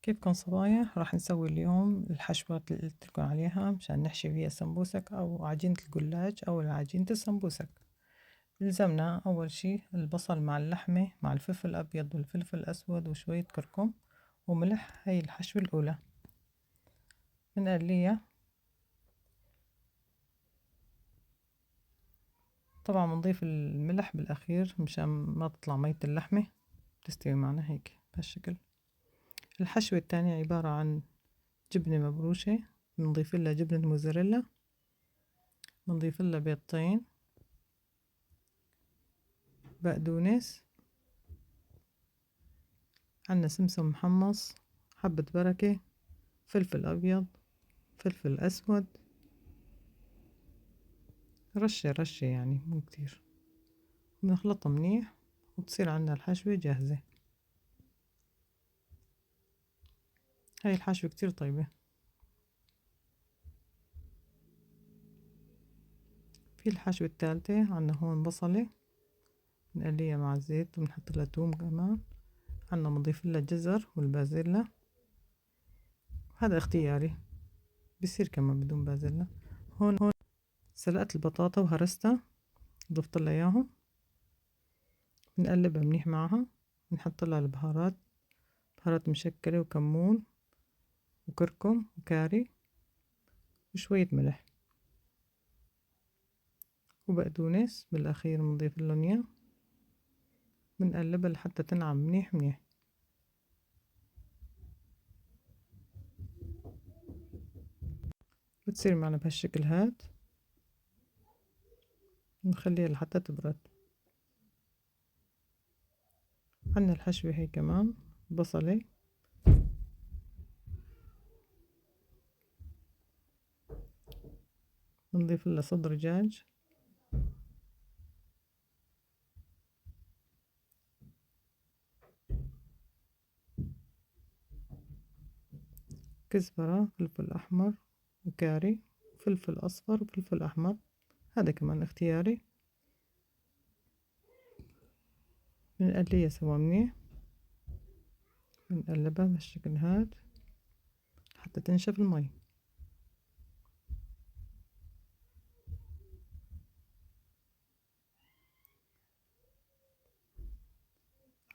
كيفكن صبايا؟ راح نسوي اليوم الحشوات اللي قلتلكن عليها مشان نحشي فيها سمبوسك أو عجينة الجلاج أو عجينة السمبوسك. بلزمنا أول شي البصل مع اللحمة مع الفلفل الأبيض والفلفل الأسود وشوية كركم وملح. هاي الحشوة الأولى بنقليها. طبعا بنضيف الملح بالأخير مشان ما تطلع مية اللحمة، تستوي معنا هيك بهالشكل. الحشوة التانية عبارة عن جبنة مبروشة، بنضيف لها جبنة موزاريلا، بنضيف لها بيضتين، بقدونس، عنا سمسم محمص، حبة بركة، فلفل أبيض، فلفل أسود، رشة رشة يعني مو كتير. بنخلطها منيح وتصير عنا الحشوة جاهزة. هاي الحشوة كتير طيبة. في الحشوة الثالثة عنا هون بصلة بنقليها مع الزيت وبنحط لها توم كمان. عنا بنضيف لها جزر والبازيلا، هذا اختياري، بصير كمان بدون بازيلا. هون سلقت البطاطا وهرستها، ضفت لها اياهم، بنقلبها منيح معها، بنحط لها البهارات، بهارات مشكلة وكمون وكركم وكاري وشوية ملح وبقدونس بالأخير بنضيف لهم إياه، بنقلبها لحتى تنعم منيح منيح. بتصير معنا بهالشكل هاد، بنخليها لحتى تبرد. عنا الحشوة هي كمان بصلة، بنضيف لها صدر دجاج، كزبرة، فلفل أحمر وكاري، فلفل أصفر وفلفل أحمر، هذا كمان اختياري. بنقليها سوا منيح، بنقلبها بالشكل هاد حتى تنشف المي.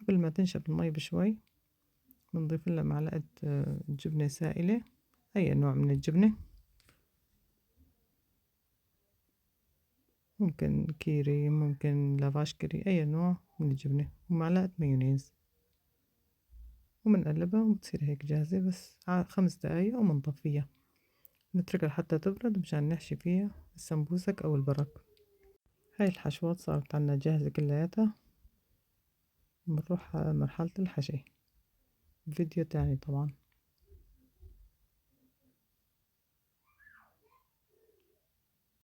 قبل ما تنشف المي بشوي بنضيف لها معلقة جبنة سائلة، أي نوع من الجبنة، ممكن كيري، ممكن لافاش كيري، أي نوع من الجبنة، ومعلقة مايونيز، وبنقلبها وبتصير هيك جاهزة. بس 5 دقايق وبنطفيها، نتركها حتى تبرد مشان نحشي فيها السمبوسك أو البرك. هاي الحشوات صارت عنا جاهزة كلياتها، بنروح على مرحلة الحشي. فيديو تاني طبعا.